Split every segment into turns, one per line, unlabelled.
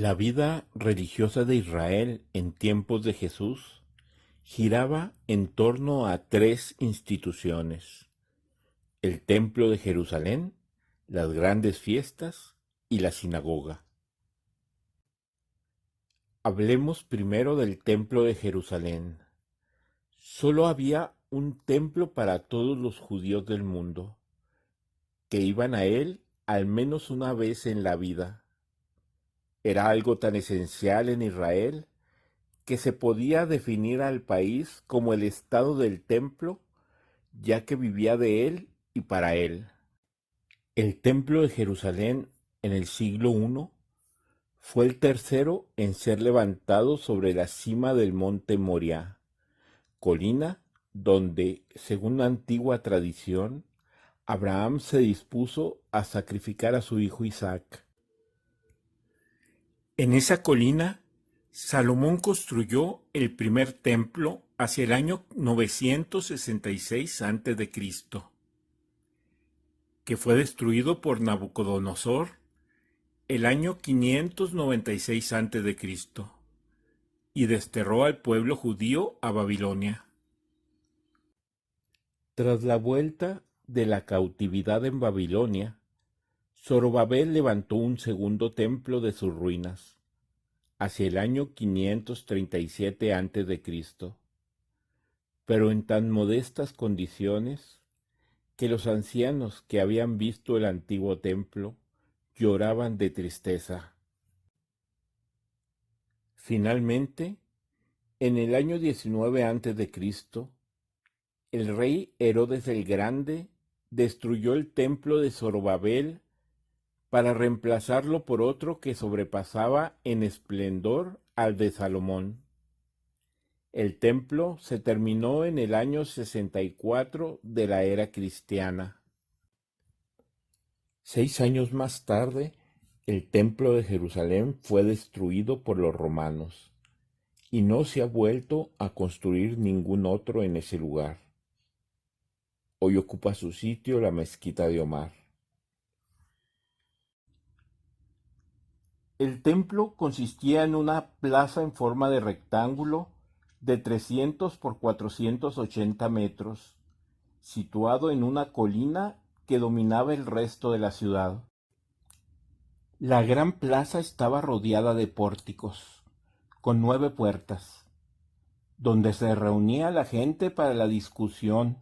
La vida religiosa de Israel en tiempos de Jesús giraba en torno a tres instituciones: el Templo de Jerusalén, las grandes fiestas y la sinagoga. Hablemos primero del Templo de Jerusalén. Solo había un templo para todos los judíos del mundo, que iban a él al menos una vez en la vida. Era algo tan esencial en Israel que se podía definir al país como el estado del templo, ya que vivía de él y para él. El templo de Jerusalén en el siglo I fue el tercero en ser levantado sobre la cima del monte Moriah, colina donde, según la antigua tradición, Abraham se dispuso a sacrificar a su hijo Isaac. En esa colina, Salomón construyó el primer templo hacia el año 966 a.C., que fue destruido por Nabucodonosor el año 596 a.C. y desterró al pueblo judío a Babilonia. Tras la vuelta de la cautividad en Babilonia, Zorobabel levantó un segundo templo de sus ruinas, hacia el año 537 a.C., pero en tan modestas condiciones que los ancianos que habían visto el antiguo templo lloraban de tristeza. Finalmente, en el año 19 a.C., el rey Herodes el Grande destruyó el templo de Zorobabel para reemplazarlo por otro que sobrepasaba en esplendor al de Salomón. El templo se terminó en el año 64 de la era cristiana. 6 años más tarde, el templo de Jerusalén fue destruido por los romanos y no se ha vuelto a construir ningún otro en ese lugar. Hoy ocupa su sitio la mezquita de Omar. El templo consistía en una plaza en forma de rectángulo de 300 por 480 metros, situado en una colina que dominaba el resto de la ciudad. La gran plaza estaba rodeada de pórticos, con 9 puertas, donde se reunía la gente para la discusión,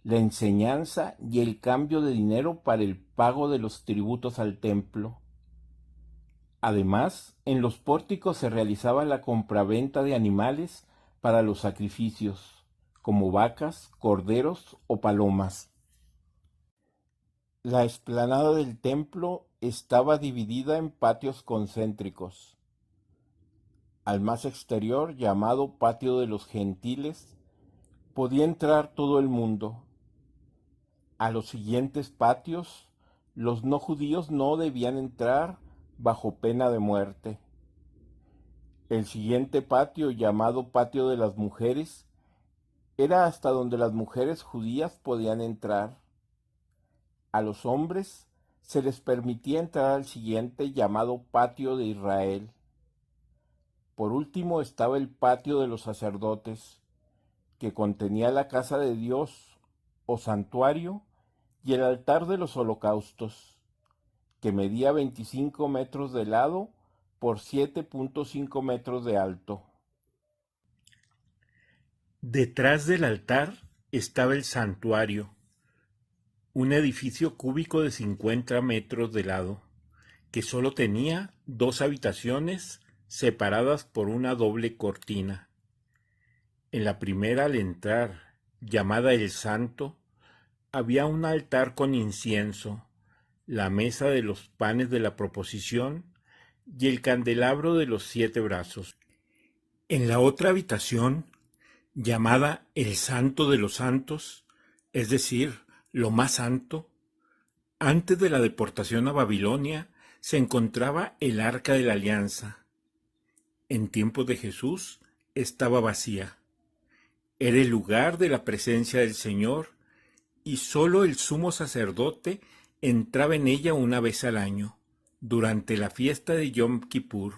la enseñanza y el cambio de dinero para el pago de los tributos al templo. Además, en los pórticos se realizaba la compraventa de animales para los sacrificios, como vacas, corderos o palomas. La explanada del templo estaba dividida en patios concéntricos. Al más exterior, llamado Patio de los Gentiles, podía entrar todo el mundo. A los siguientes patios, los no judíos no debían entrar bajo pena de muerte. El siguiente patio, llamado Patio de las Mujeres, era hasta donde las mujeres judías podían entrar. A los hombres se les permitía entrar al siguiente, llamado Patio de Israel. Por último estaba el Patio de los Sacerdotes, que contenía la casa de Dios o santuario y el altar de los holocaustos, que medía 25 metros de lado por 7.5 metros de alto. Detrás del altar estaba el santuario, un edificio cúbico de 50 metros de lado, que solo tenía 2 habitaciones separadas por una doble cortina. En la primera, al entrar, llamada el Santo, había un altar con incienso, la mesa de los panes de la proposición y el candelabro de los 7 brazos. En la otra habitación, llamada el Santo de los Santos, es decir, lo más santo, antes de la deportación a Babilonia se encontraba el Arca de la Alianza. En tiempos de Jesús estaba vacía. Era el lugar de la presencia del Señor y sólo el sumo sacerdote entraba en ella una vez al año, durante la fiesta de Yom Kippur.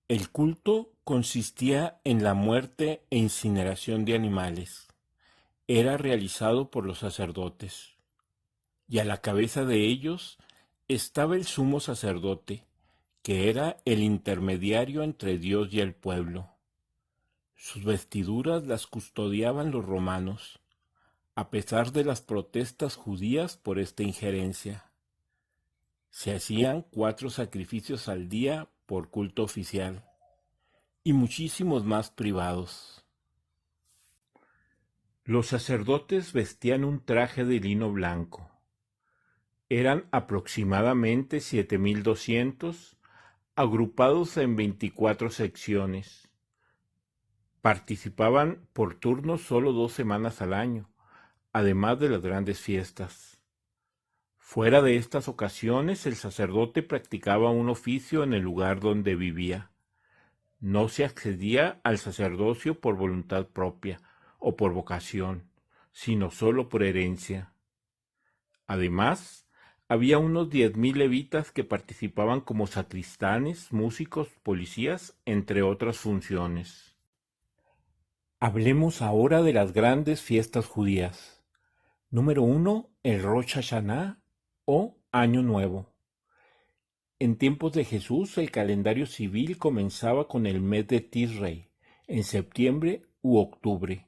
El culto consistía en la muerte e incineración de animales. Era realizado por los sacerdotes, y a la cabeza de ellos estaba el sumo sacerdote, que era el intermediario entre Dios y el pueblo. Sus vestiduras las custodiaban los romanos, a pesar de las protestas judías por esta injerencia. Se hacían 4 sacrificios al día por culto oficial, y muchísimos más privados. Los sacerdotes vestían un traje de lino blanco. Eran aproximadamente 7.200, agrupados en 24 secciones. Participaban por turnos solo 2 semanas al año, además de las grandes fiestas. Fuera de estas ocasiones, el sacerdote practicaba un oficio en el lugar donde vivía. No se accedía al sacerdocio por voluntad propia o por vocación, sino solo por herencia. Además, había unos 10.000 levitas que participaban como sacristanes, músicos, policías, entre otras funciones. Hablemos ahora de las grandes fiestas judías. Número 1, el Rosh Hashanah o Año Nuevo. En tiempos de Jesús, el calendario civil comenzaba con el mes de Tisrei, en septiembre u octubre,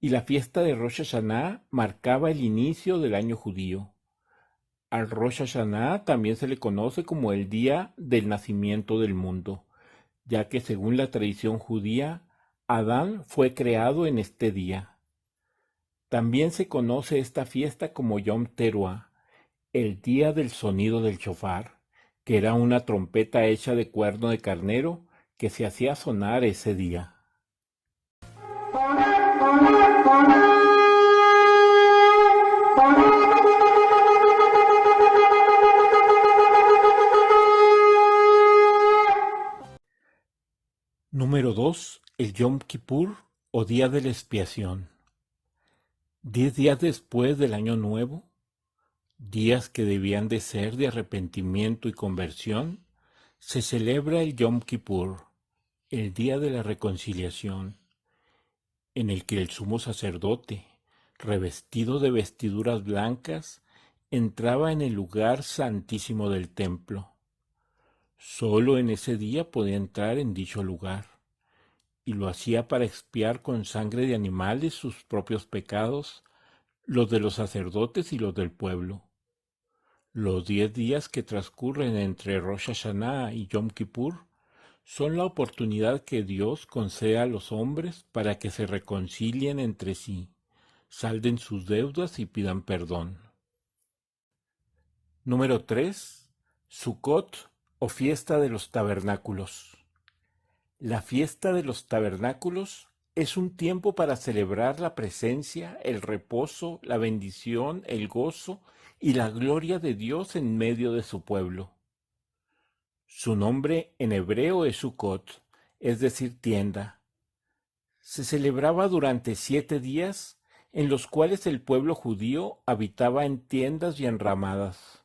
y la fiesta de Rosh Hashanah marcaba el inicio del año judío. Al Rosh Hashanah también se le conoce como el día del nacimiento del mundo, ya que según la tradición judía, Adán fue creado en este día. También se conoce esta fiesta como Yom Teruah, el día del sonido del shofar, que era una trompeta hecha de cuerno de carnero que se hacía sonar ese día. Número 2. El Yom Kippur o Día de la Expiación. 10 días después del Año Nuevo, días que debían de ser de arrepentimiento y conversión, se celebra el Yom Kippur, el Día de la Reconciliación, en el que el sumo sacerdote, revestido de vestiduras blancas, entraba en el lugar santísimo del templo. Solo en ese día podía entrar en dicho lugar, y lo hacía para expiar con sangre de animales sus propios pecados, los de los sacerdotes y los del pueblo. Los 10 días que transcurren entre Rosh Hashanah y Yom Kippur son la oportunidad que Dios concede a los hombres para que se reconcilien entre sí, salden sus deudas y pidan perdón. Número 3. Sukkot o Fiesta de los Tabernáculos. La fiesta de los tabernáculos es un tiempo para celebrar la presencia, el reposo, la bendición, el gozo y la gloria de Dios en medio de su pueblo. Su nombre en hebreo es Sukkot, es decir, tienda. Se celebraba durante 7 días, en los cuales el pueblo judío habitaba en tiendas y enramadas.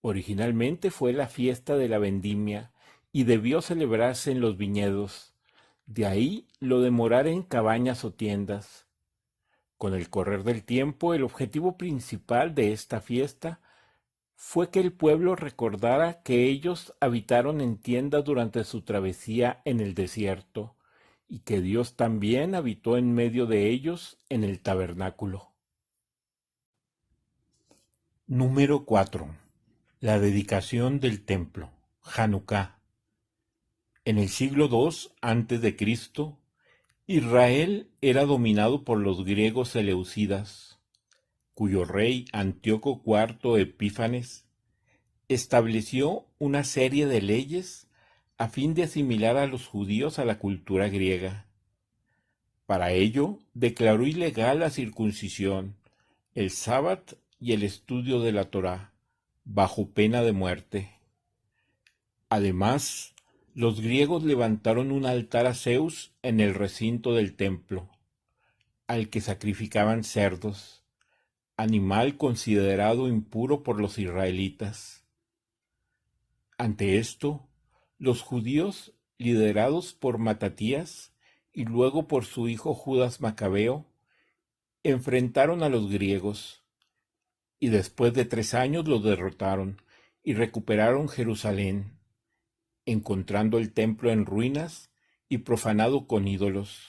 Originalmente fue la fiesta de la vendimia y debió celebrarse en los viñedos. De ahí lo de morar en cabañas o tiendas. Con el correr del tiempo, el objetivo principal de esta fiesta fue que el pueblo recordara que ellos habitaron en tiendas durante su travesía en el desierto, y que Dios también habitó en medio de ellos en el tabernáculo. Número 4. La dedicación del templo, Hanukkah. En el siglo II a.C., Israel era dominado por los griegos seleucidas, cuyo rey Antíoco IV Epífanes estableció una serie de leyes a fin de asimilar a los judíos a la cultura griega. Para ello, declaró ilegal la circuncisión, el sábat y el estudio de la Torá, bajo pena de muerte. Además, los griegos levantaron un altar a Zeus en el recinto del templo, al que sacrificaban cerdos, animal considerado impuro por los israelitas. Ante esto, los judíos liderados por Matatías y luego por su hijo Judas Macabeo, enfrentaron a los griegos y después de 3 años los derrotaron y recuperaron Jerusalén, encontrando el templo en ruinas y profanado con ídolos.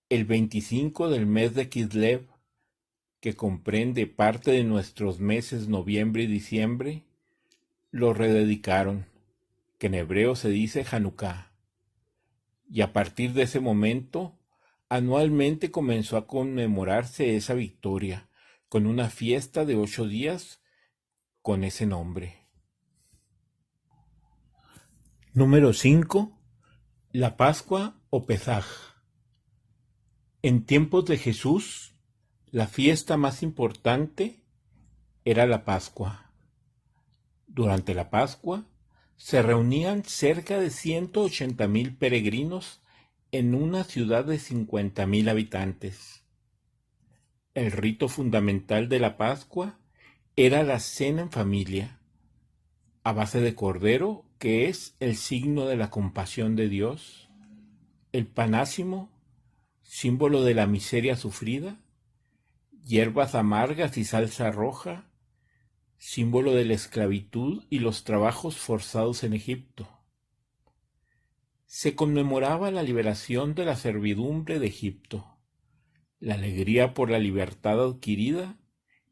El 25 del mes de Kislev, que comprende parte de nuestros meses noviembre y diciembre, lo rededicaron, que en hebreo se dice Hanukkah, y a partir de ese momento, anualmente comenzó a conmemorarse esa victoria, con una fiesta de 8 días con ese nombre. Número 5. La Pascua o Pesaj. En tiempos de Jesús, la fiesta más importante era la Pascua. Durante la Pascua, se reunían cerca de 180,000 peregrinos en una ciudad de 50,000 habitantes. El rito fundamental de la Pascua era la cena en familia, a base de cordero, que es el signo de la compasión de Dios, el panásimo, símbolo de la miseria sufrida, hierbas amargas y salsa roja, símbolo de la esclavitud y los trabajos forzados en Egipto. Se conmemoraba la liberación de la servidumbre de Egipto, la alegría por la libertad adquirida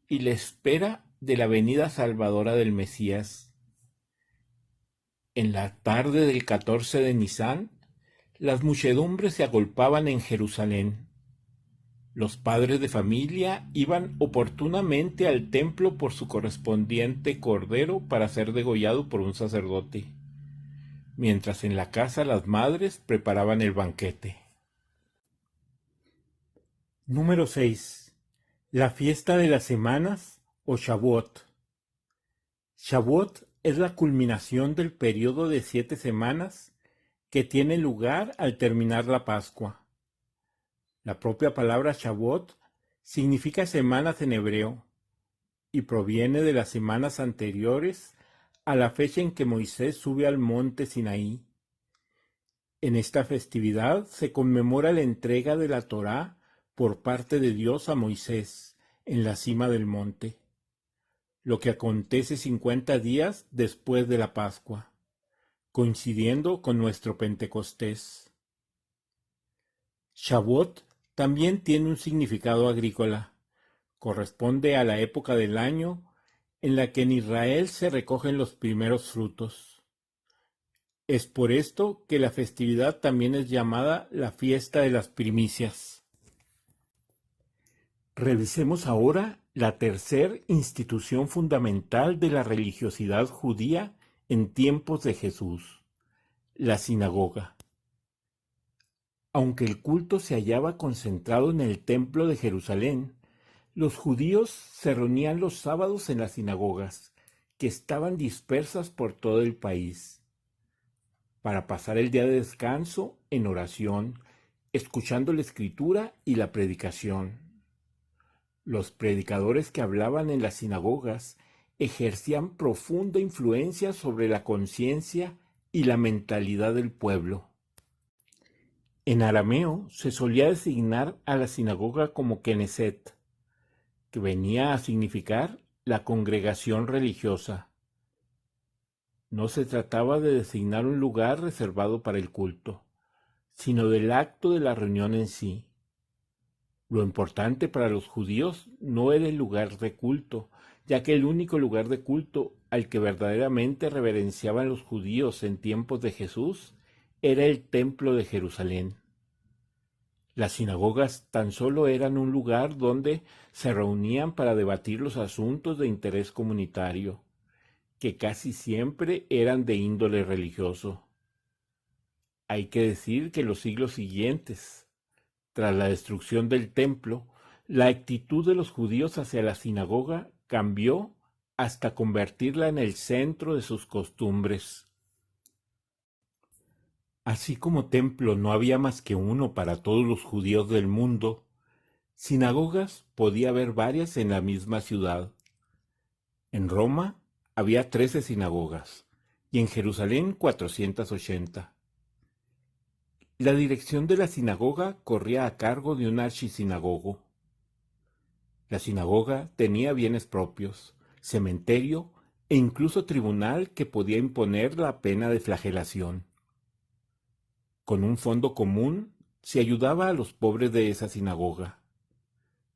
y la espera de la venida salvadora del Mesías. En la tarde del 14 de Nisán, las muchedumbres se agolpaban en Jerusalén. Los padres de familia iban oportunamente al templo por su correspondiente cordero para ser degollado por un sacerdote, mientras en la casa las madres preparaban el banquete. Número 6. La fiesta de las semanas o Shavuot. Shavuot es la culminación del periodo de 7 semanas que tiene lugar al terminar la Pascua. La propia palabra Shavuot significa semanas en hebreo y proviene de las semanas anteriores a la fecha en que Moisés sube al monte Sinaí. En esta festividad se conmemora la entrega de la Torá por parte de Dios a Moisés en la cima del monte, lo que acontece 50 días después de la Pascua, coincidiendo con nuestro Pentecostés. Shavuot también tiene un significado agrícola. Corresponde a la época del año en la que en Israel se recogen los primeros frutos. Es por esto que la festividad también es llamada la fiesta de las primicias. Revisemos ahora la tercer institución fundamental de la religiosidad judía en tiempos de Jesús, la sinagoga. Aunque el culto se hallaba concentrado en el templo de Jerusalén, los judíos se reunían los sábados en las sinagogas, que estaban dispersas por todo el país, para pasar el día de descanso en oración, escuchando la escritura y la predicación. Los predicadores que hablaban en las sinagogas ejercían profunda influencia sobre la conciencia y la mentalidad del pueblo. En arameo se solía designar a la sinagoga como Knesset, que venía a significar la congregación religiosa. No se trataba de designar un lugar reservado para el culto, sino del acto de la reunión en sí. Lo importante para los judíos no era el lugar de culto, ya que el único lugar de culto al que verdaderamente reverenciaban los judíos en tiempos de Jesús era el templo de Jerusalén. Las sinagogas tan solo eran un lugar donde se reunían para debatir los asuntos de interés comunitario, que casi siempre eran de índole religioso. Hay que decir que en los siglos siguientes, tras la destrucción del templo, la actitud de los judíos hacia la sinagoga cambió hasta convertirla en el centro de sus costumbres. Así como templo no había más que uno para todos los judíos del mundo, sinagogas podía haber varias en la misma ciudad. En Roma había 13 sinagogas, y en Jerusalén 480. La dirección de la sinagoga corría a cargo de un archisinagogo. La sinagoga tenía bienes propios, cementerio e incluso tribunal que podía imponer la pena de flagelación. Con un fondo común se ayudaba a los pobres de esa sinagoga.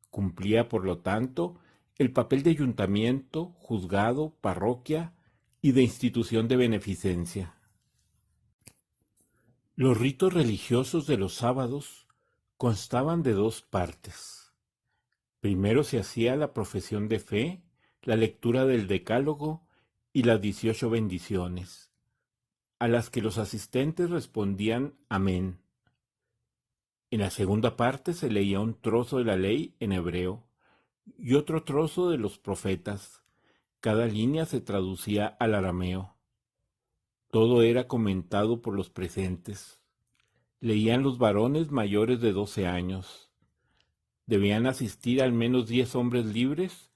Cumplía, por lo tanto, el papel de ayuntamiento, juzgado, parroquia y de institución de beneficencia. Los ritos religiosos de los sábados constaban de dos partes. Primero se hacía la profesión de fe, la lectura del Decálogo y las 18 bendiciones, a las que los asistentes respondían amén. En la segunda parte se leía un trozo de la ley en hebreo y otro trozo de los profetas. Cada línea se traducía al arameo. Todo era comentado por los presentes. Leían los varones mayores de 12 años. Debían asistir al menos 10 hombres libres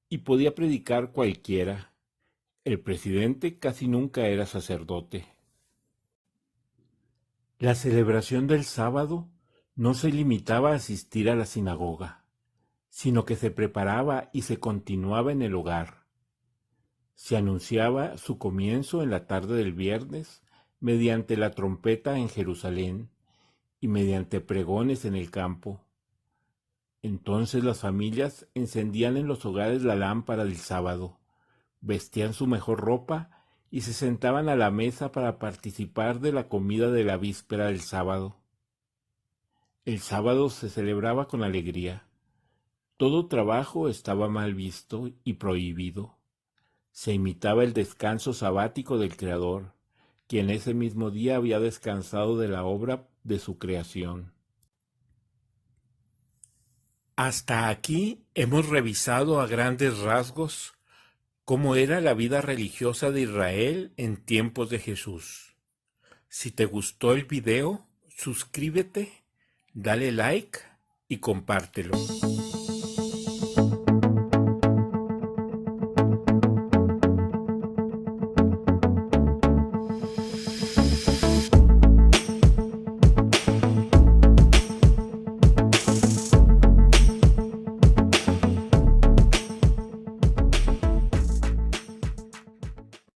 y podía predicar cualquiera. El presidente casi nunca era sacerdote. La celebración del sábado no se limitaba a asistir a la sinagoga, sino que se preparaba y se continuaba en el hogar. Se anunciaba su comienzo en la tarde del viernes mediante la trompeta en Jerusalén y mediante pregones en el campo. Entonces las familias encendían en los hogares la lámpara del sábado, vestían su mejor ropa y se sentaban a la mesa para participar de la comida de la víspera del sábado. El sábado se celebraba con alegría. Todo trabajo estaba mal visto y prohibido. Se imitaba el descanso sabático del Creador, quien ese mismo día había descansado de la obra de su creación. Hasta aquí hemos revisado a grandes rasgos cómo era la vida religiosa de Israel en tiempos de Jesús. Si te gustó el video, suscríbete, dale like y compártelo.